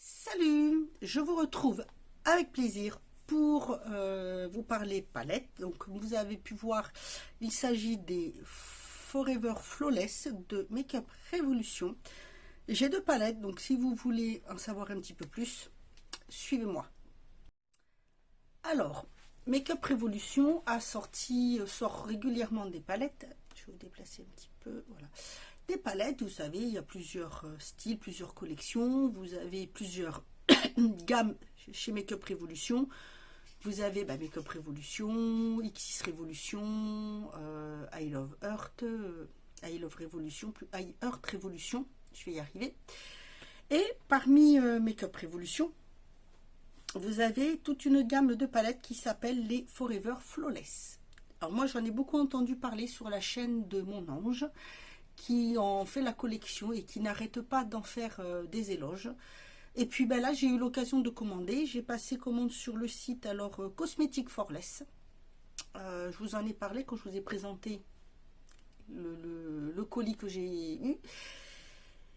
Salut, je vous retrouve avec plaisir pour vous parler palette. Donc comme vous avez pu voir, il s'agit des Forever Flawless de Makeup Revolution. J'ai deux palettes, donc si vous voulez en savoir un petit peu plus, suivez-moi. Alors, Makeup Revolution sort régulièrement des palettes. Je vais vous déplacer un petit peu, voilà. Des palettes, vous savez, il y a plusieurs styles, plusieurs collections, vous avez plusieurs gammes chez Makeup Revolution. Vous avez Makeup Revolution, X6 Revolution, I Love Earth, I Love Revolution, plus I Earth Revolution, je vais y arriver. Et parmi Makeup Revolution, vous avez toute une gamme de palettes qui s'appelle les Forever Flawless. Alors moi j'en ai beaucoup entendu parler sur la chaîne de mon ange, qui en fait la collection et qui n'arrête pas d'en faire des éloges. Et puis là j'ai eu l'occasion de commander, j'ai passé commande sur le site Cosmetic for Less. Je vous en ai parlé quand je vous ai présenté le colis que j'ai eu.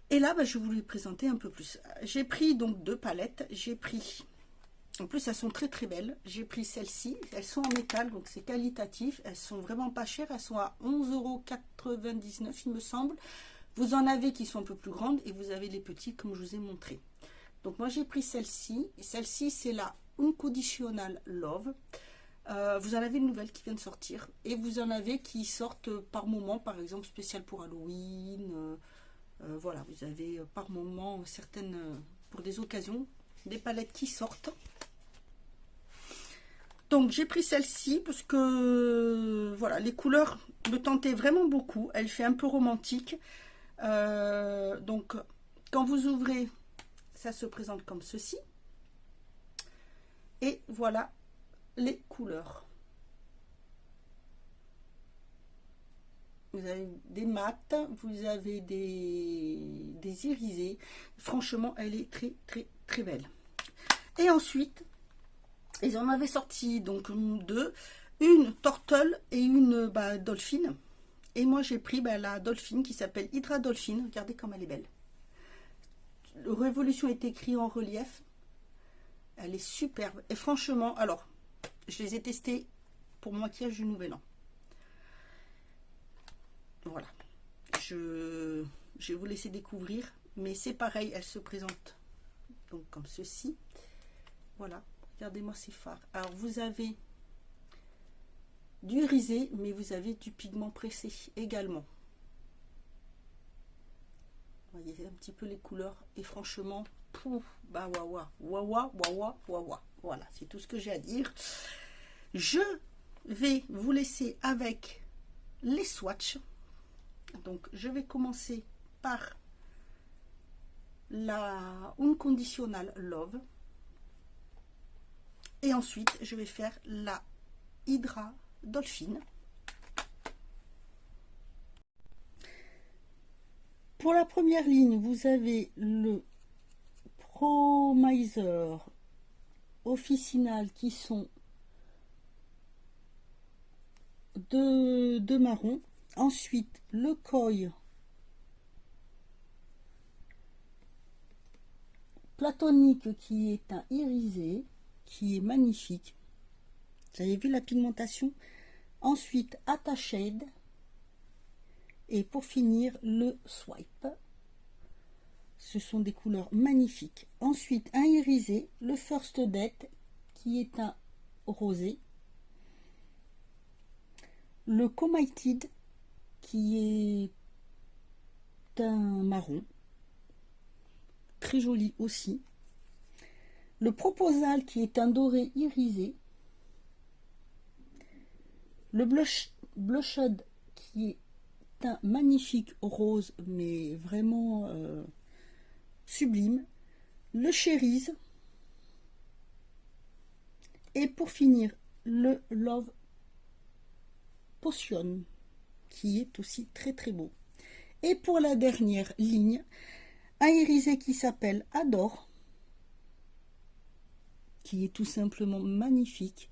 Et là je vais vous les présenter un peu plus. J'ai pris donc deux palettes, j'ai pris, en plus elles sont très très belles, j'ai pris celles-ci, elles sont en métal donc c'est qualitatif, elles sont vraiment pas chères, elles sont à 11,99 € il me semble. Vous en avez qui sont un peu plus grandes et vous avez les petites comme je vous ai montré. Donc moi j'ai pris celle-ci. Celle-ci c'est la Unconditional Love. Vous en avez une nouvelle qui vient de sortir. Et vous en avez qui sortent par moment, par exemple spécial pour Halloween. Voilà, vous avez par moment certaines, pour des occasions, des palettes qui sortent. Donc j'ai pris celle-ci parce que voilà, les couleurs me tentaient vraiment beaucoup. Elle fait un peu romantique. Donc quand vous ouvrez, ça se présente comme ceci. Et voilà les couleurs. Vous avez des mats, vous avez des irisés. Franchement, elle est très très très belle. Et ensuite, ils en avaient sorti donc deux, une Turtle et une Dolphin. Et moi j'ai pris la Dolphin qui s'appelle Hydra Dolphin. Regardez comme elle est belle. Le Révolution est écrit en relief. Elle est superbe. Et franchement, alors, je les ai testés pour mon maquillage du Nouvel An. Voilà. Je vais vous laisser découvrir. Mais c'est pareil, elle se présente donc comme ceci. Voilà. Regardez-moi ces fards. Alors, vous avez du irisé, mais vous avez du pigment pressé également. Vous voyez un petit peu les couleurs. Et franchement, pouf, wawa. Voilà, c'est tout ce que j'ai à dire. Je vais vous laisser avec les swatchs. Donc, je vais commencer par la Unconditional Love. Et ensuite, je vais faire la Hydra Dolphin. Pour la première ligne, vous avez le Promiser Officinal qui sont de marron. Ensuite, le Koi Platonique qui est un irisé, qui est magnifique. Vous avez vu la pigmentation. Ensuite, Attachade. Et pour finir, le Swipe. Ce sont des couleurs magnifiques. Ensuite, un irisé, le First Date, qui est un rosé. Le Committed, qui est un marron. Très joli aussi. Le Proposal, qui est un doré irisé. Le Blushed, qui est un magnifique rose, mais vraiment sublime. Le Cherries. Et pour finir, le Love Potion, qui est aussi très très beau. Et pour la dernière ligne, un irisé qui s'appelle Adore, qui est tout simplement magnifique.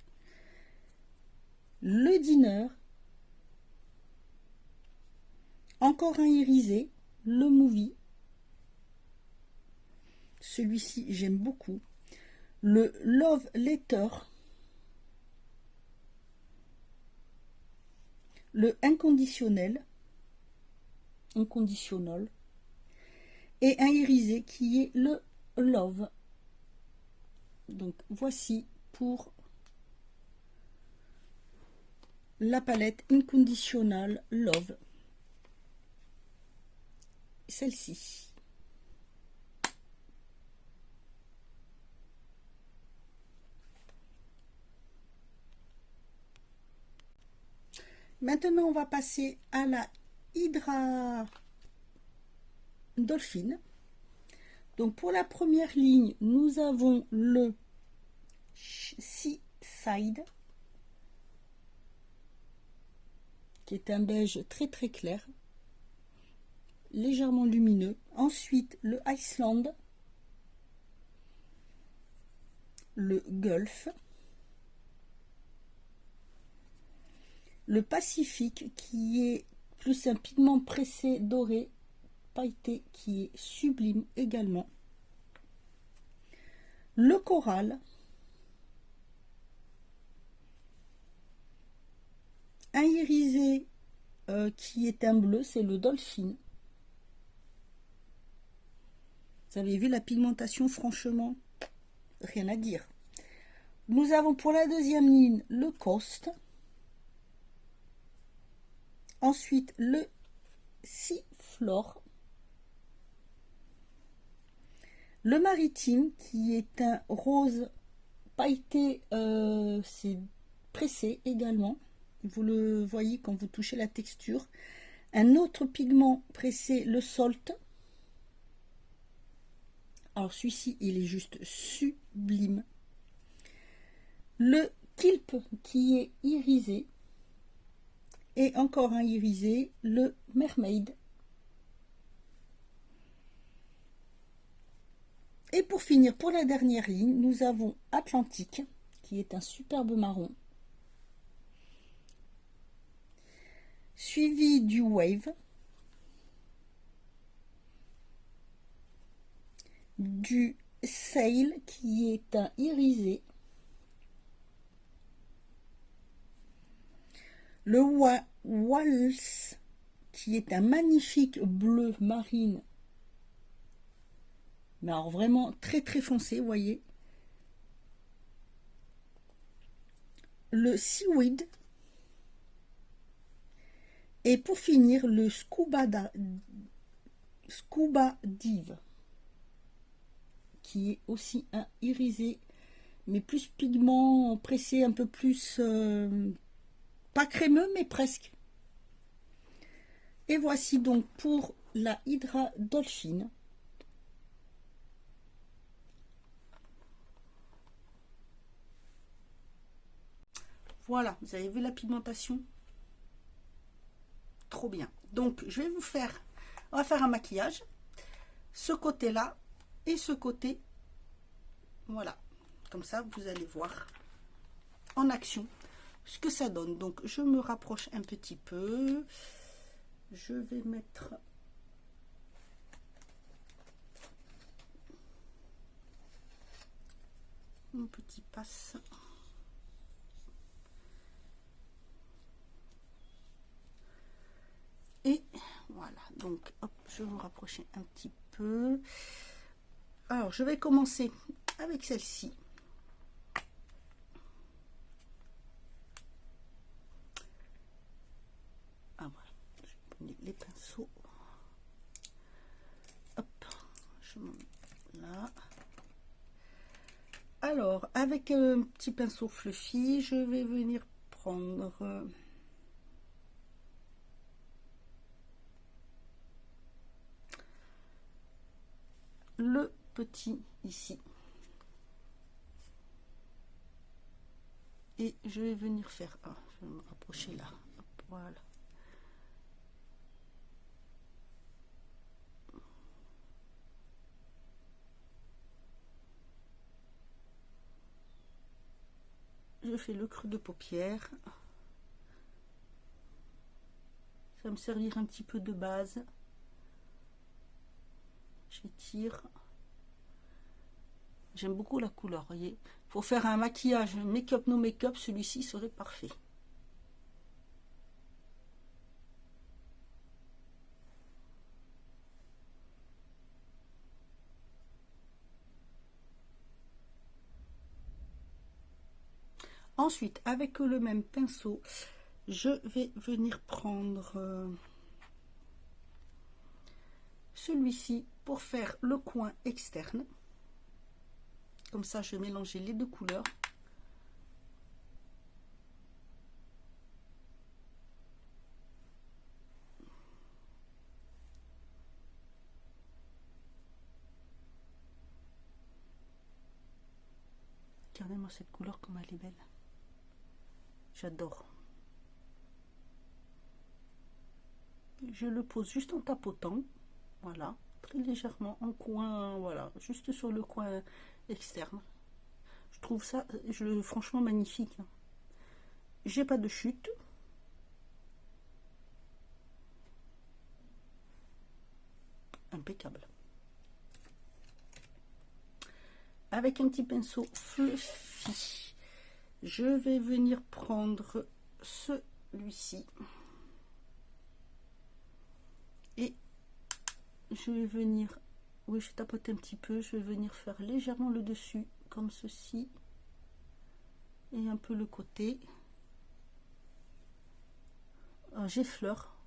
Le Dinner, encore un irisé, le Movie. celui-ci j'aime beaucoup. Le Love Letter, le inconditionnel, et un irisé qui est le Love. Donc voici pour la palette Unconditional Love, celle-ci. Maintenant, on va passer à la Hydra Dolphin. Donc, pour la première ligne, nous avons le Seaside, qui est un beige très très clair, légèrement lumineux. Ensuite, le Iceland, le Gulf, le Pacifique qui est plus un pigment pressé doré pailleté qui est sublime également, le Coral, un irisé qui est un bleu, c'est le Dolphin. Vous avez vu la pigmentation, franchement, rien à dire. Nous avons pour la deuxième ligne le Coast. Ensuite, le Seafloor. Le Maritime, qui est un rose pailleté, c'est pressé également. Vous le voyez quand vous touchez la texture. Un autre pigment pressé, le Salt. Alors celui-ci, il est juste sublime. Le Kilp, qui est irisé. Et encore un irisé, le Mermaid. Et pour finir, pour la dernière ligne, nous avons Atlantique, qui est un superbe marron, suivi du Wave, du Sail, qui est un irisé, le Waltz, qui est un magnifique bleu marine, mais alors vraiment très très foncé, vous voyez. Le Seaweed. Et pour finir, le Scuba Dive, qui est aussi un irisé, mais plus pigment pressé, un peu plus, pas crémeux, mais presque. Et voici donc pour la Hydra Dolphin. Voilà, vous avez vu la pigmentation? Trop bien. Donc, je vais vous faire, on va faire un maquillage. Ce côté-là et ce côté. Voilà. Comme ça, vous allez voir en action ce que ça donne. Donc, je me rapproche un petit peu. Je vais mettre... mon petit passe. Et voilà, donc hop, je vais me rapprocher un petit peu. Alors, je vais commencer avec celle-ci. Ah voilà, je vais prendre les pinceaux. Hop, je m'en mets là. Alors, avec un petit pinceau fluffy, je vais venir prendre... le petit ici, et je vais venir faire je vais me rapprocher là. Hop, voilà, je fais le creux de paupière, ça va me servir un petit peu de base. J'étire J'aime beaucoup la couleur, voyez. Pour faire un maquillage make-up, no make-up, celui-ci serait parfait. Ensuite, avec le même pinceau, je vais venir prendre celui-ci pour faire le coin externe. Comme ça, je vais mélanger les deux couleurs. Regardez-moi cette couleur, comme elle est belle. J'adore. Je le pose juste en tapotant. Voilà, très légèrement en coin, voilà, juste sur le coin externe. Je trouve ça franchement magnifique. J'ai pas de chute. Impeccable. Avec un petit pinceau fluffy, je vais venir prendre celui-ci. Et je vais venir, oui, je tapote un petit peu, je vais venir faire légèrement le dessus, comme ceci. Et un peu le côté. J'effleure.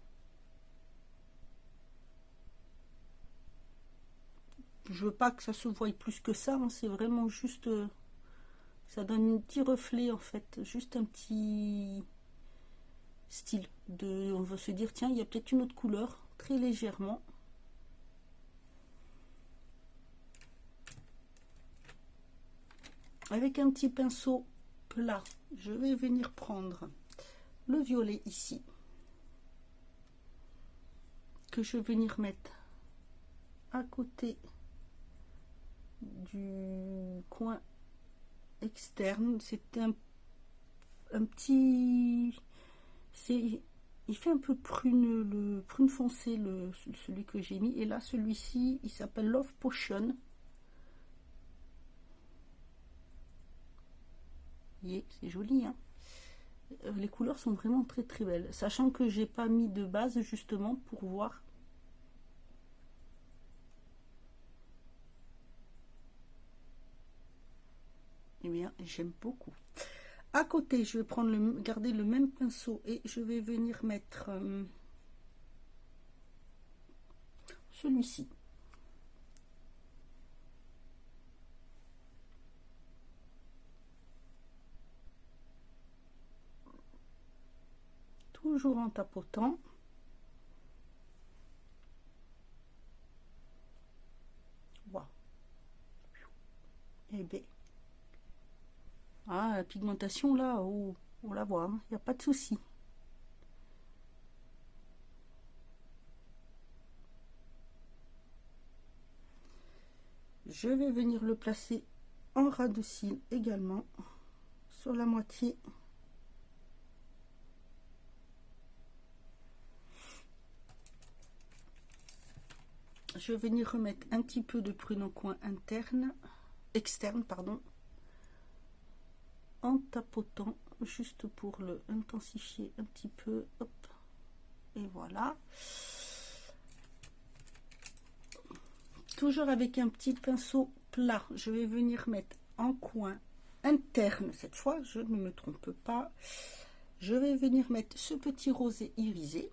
Je veux pas que ça se voie plus que ça, hein, c'est vraiment juste... ça donne un petit reflet en fait, juste un petit style. On va se dire, tiens, il y a peut-être une autre couleur, très légèrement. Avec un petit pinceau plat, je vais venir prendre le violet ici, que je vais venir mettre à côté du coin externe. C'est un petit... il fait un peu prune, prune foncé, celui que j'ai mis. Et là, celui-ci, il s'appelle Love Potion. Vous voyez, c'est joli, hein. Les couleurs sont vraiment très très belles, sachant que j'ai pas mis de base justement pour voir. Eh bien, j'aime beaucoup. À côté, je vais prendre garder le même pinceau et je vais venir mettre celui-ci. Toujours en tapotant. Wow. Eh bien. Ah, la pigmentation là, oh, on la voit, il n'y a pas de souci. Je vais venir le placer en ras de cils également, sur la moitié. Je vais venir remettre un petit peu de prune au coin externe, pardon, en tapotant juste pour le intensifier un petit peu. Hop, et voilà. Toujours avec un petit pinceau plat, je vais venir mettre en coin interne, cette fois je ne me trompe pas, je vais venir mettre ce petit rosé irisé.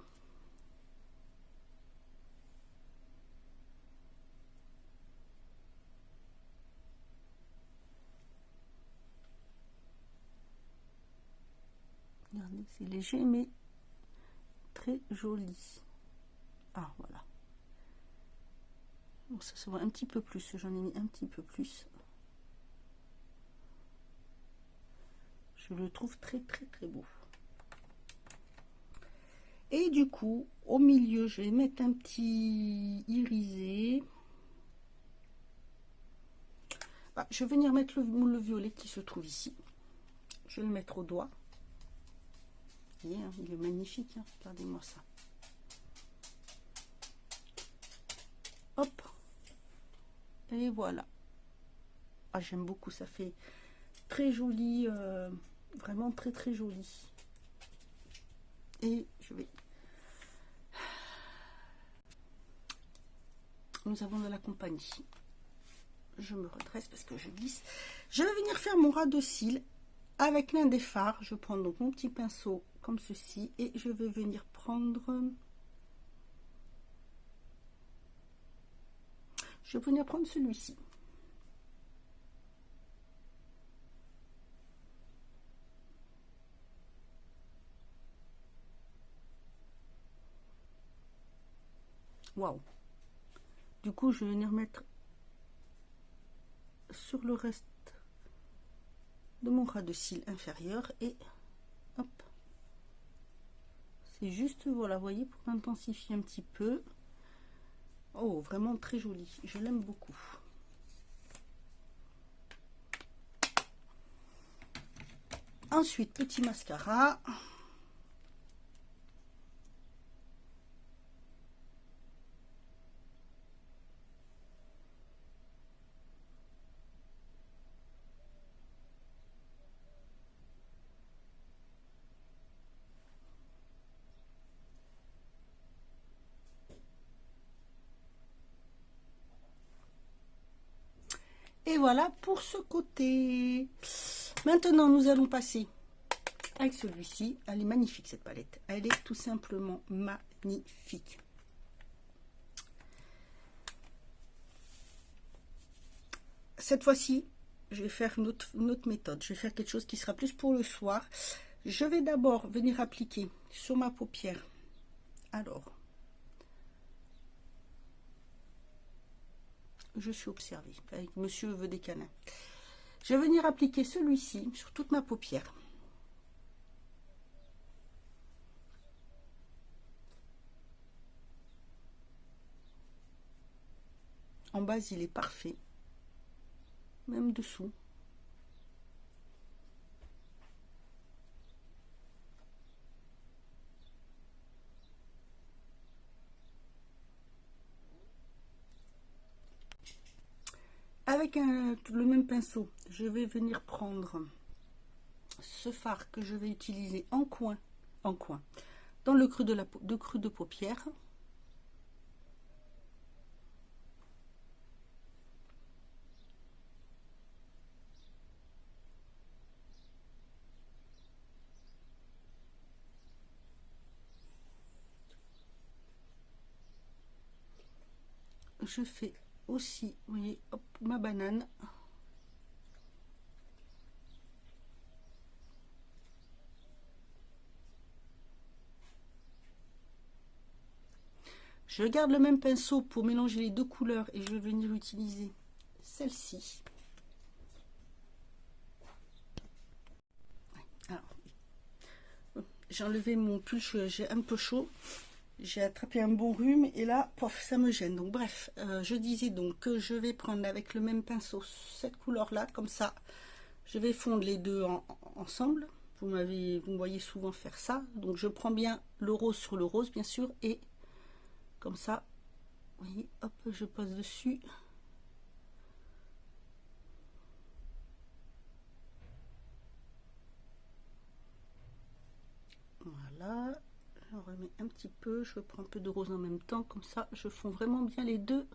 Regardez, c'est léger mais très joli. Ah voilà. Bon, ça se voit un petit peu plus, j'en ai mis un petit peu plus. Je le trouve très très très beau. Et du coup, au milieu, je vais mettre un petit irisé. Ah, je vais venir mettre le violet qui se trouve ici. Je vais le mettre au doigt. Vous voyez, hein, il est magnifique, hein, regardez-moi ça. Hop. Et voilà. Ah, j'aime beaucoup, ça fait très joli, vraiment très très joli. Et je vais... Nous avons de la compagnie. Je me redresse parce que je glisse. Je vais venir faire mon ras de cils avec l'un des fards. Je prends donc mon petit pinceau comme ceci et je vais venir prendre... Je vais venir prendre celui-ci. Waouh! Du coup, je vais venir mettre sur le reste de mon ras de cils inférieur et hop. C'est juste, voilà, vous voyez, pour intensifier un petit peu. Oh, vraiment très joli. Je l'aime beaucoup. Ensuite, petit mascara. Et voilà pour ce côté. Maintenant, nous allons passer avec celui-ci. Elle est magnifique, cette palette. Elle est tout simplement magnifique. Cette fois-ci, je vais faire une autre méthode. Je vais faire quelque chose qui sera plus pour le soir. Je vais d'abord venir appliquer sur ma paupière. Alors, je suis observée avec Monsieur veut des câlins. Je vais venir appliquer celui-ci sur toute ma paupière. En bas, il est parfait. Même dessous. Avec le même pinceau, je vais venir prendre ce fard que je vais utiliser en coin, dans le creux de paupière. Je fais aussi, vous voyez, hop, ma banane. Je garde le même pinceau pour mélanger les deux couleurs et je vais venir utiliser celle-ci. J'ai enlevé mon pull, j'ai un peu chaud. J'ai attrapé un bon rhume et là, pof, ça me gêne. Donc bref, je disais donc que je vais prendre avec le même pinceau cette couleur-là, comme ça. Je vais fondre les deux ensemble. Vous me voyez souvent faire ça. Donc je prends bien le rose sur le rose, bien sûr, et comme ça, vous voyez, hop, je pose dessus. Voilà. Je remets un petit peu, je prends un peu de rose en même temps, comme ça je fonds vraiment bien les deux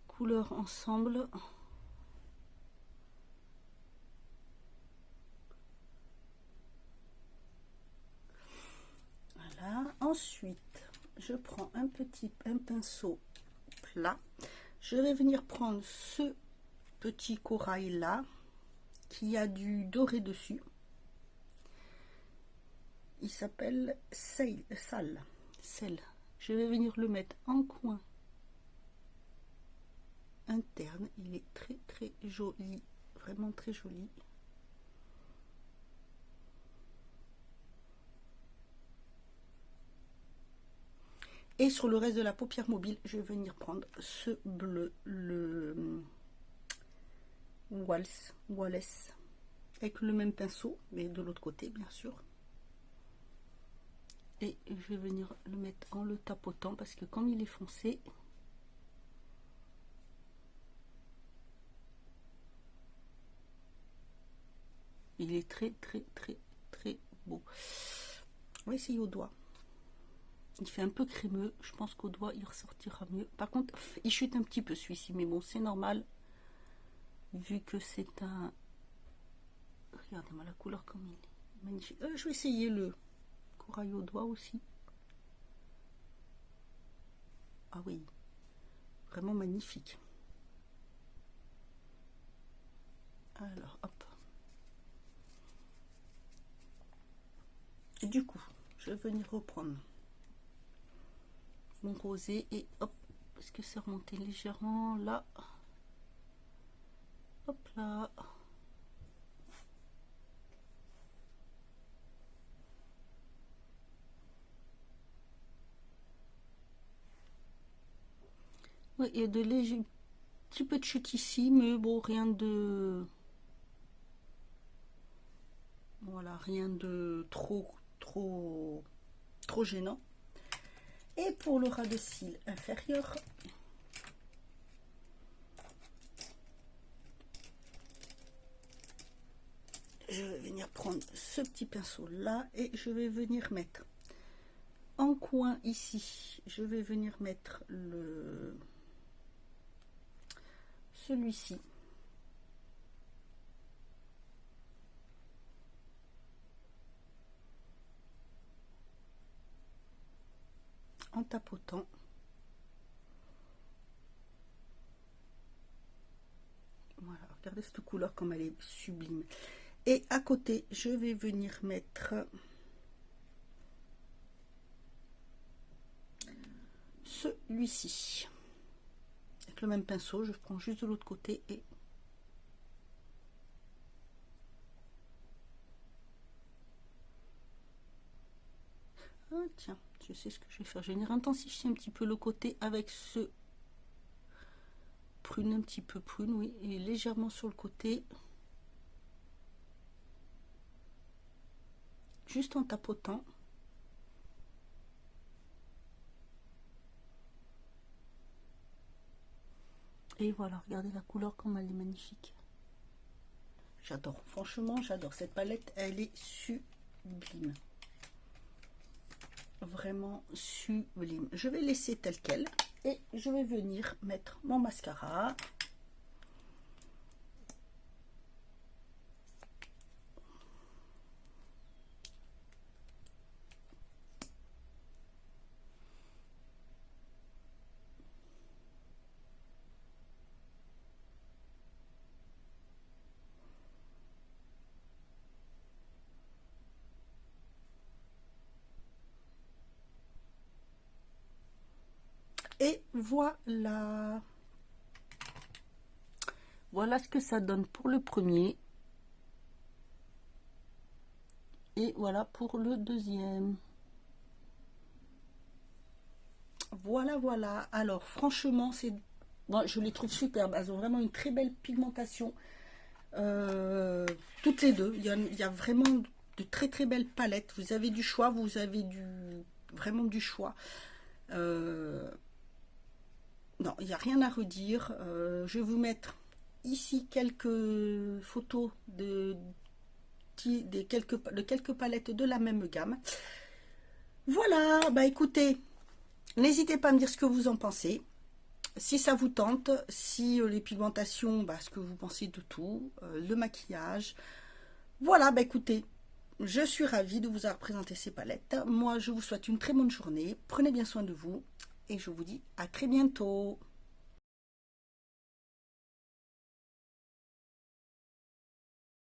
couleurs ensemble. Voilà. Ensuite, je prends un pinceau plat. Je vais venir prendre ce petit corail là, qui a du doré dessus. Il s'appelle sel. Je vais venir le mettre en coin interne. Il est très très joli, vraiment très joli. Et sur le reste de la paupière mobile, je vais venir prendre ce bleu, le Wallace, avec le même pinceau, mais de l'autre côté, bien sûr. Et je vais venir le mettre en le tapotant, parce que comme il est foncé, Il est très beau. On va essayer au doigt. Il fait un peu crémeux. Je pense qu'au doigt, il ressortira mieux. Par contre, il chute un petit peu celui-ci. Mais bon, c'est normal. Vu que c'est un... Regardez-moi la couleur comme il est. Magnifique. Je vais essayer le corail au doigt aussi. Ah oui. Vraiment magnifique. Alors, hop. Et du coup, je vais venir reprendre mon rosé et hop, parce que c'est remonté légèrement là. Hop là. Oui, il y a de légers, petit peu de chute ici, mais bon, rien de... Voilà, rien de trop gênant. Et pour le ras de cils inférieur, je vais venir prendre ce petit pinceau là et je vais venir mettre en coin ici, je vais venir mettre celui-ci. En tapotant. Voilà, regardez cette couleur comme elle est sublime. Et à côté, je vais venir mettre celui-ci. Avec le même pinceau, je prends juste de l'autre côté et... Ah tiens, je sais ce que je vais faire. Je vais venir intensifier un petit peu le côté avec ce prune, un petit peu prune, oui, et légèrement sur le côté. Juste en tapotant. Et voilà, regardez la couleur comme elle est magnifique. J'adore, franchement, j'adore. Cette palette, elle est sublime. Vraiment sublime. Je vais laisser tel quel et je vais venir mettre mon mascara. Et voilà. Voilà ce que ça donne pour le premier. Et voilà pour le deuxième. Voilà, voilà. Alors, franchement, c'est... Bon, je les trouve superbes. Elles ont vraiment une très belle pigmentation. Toutes les deux. Il y a vraiment de très belles palettes. Vous avez du choix. Vous avez vraiment du choix. Non, il n'y a rien à redire. Je vais vous mettre ici quelques photos de quelques palettes de la même gamme. Voilà, bah écoutez, n'hésitez pas à me dire ce que vous en pensez. Si ça vous tente, si les pigmentations, bah, ce que vous pensez de tout, le maquillage. Voilà, bah écoutez, je suis ravie de vous avoir présenté ces palettes. Moi, je vous souhaite une très bonne journée. Prenez bien soin de vous et je vous dis à très bientôt.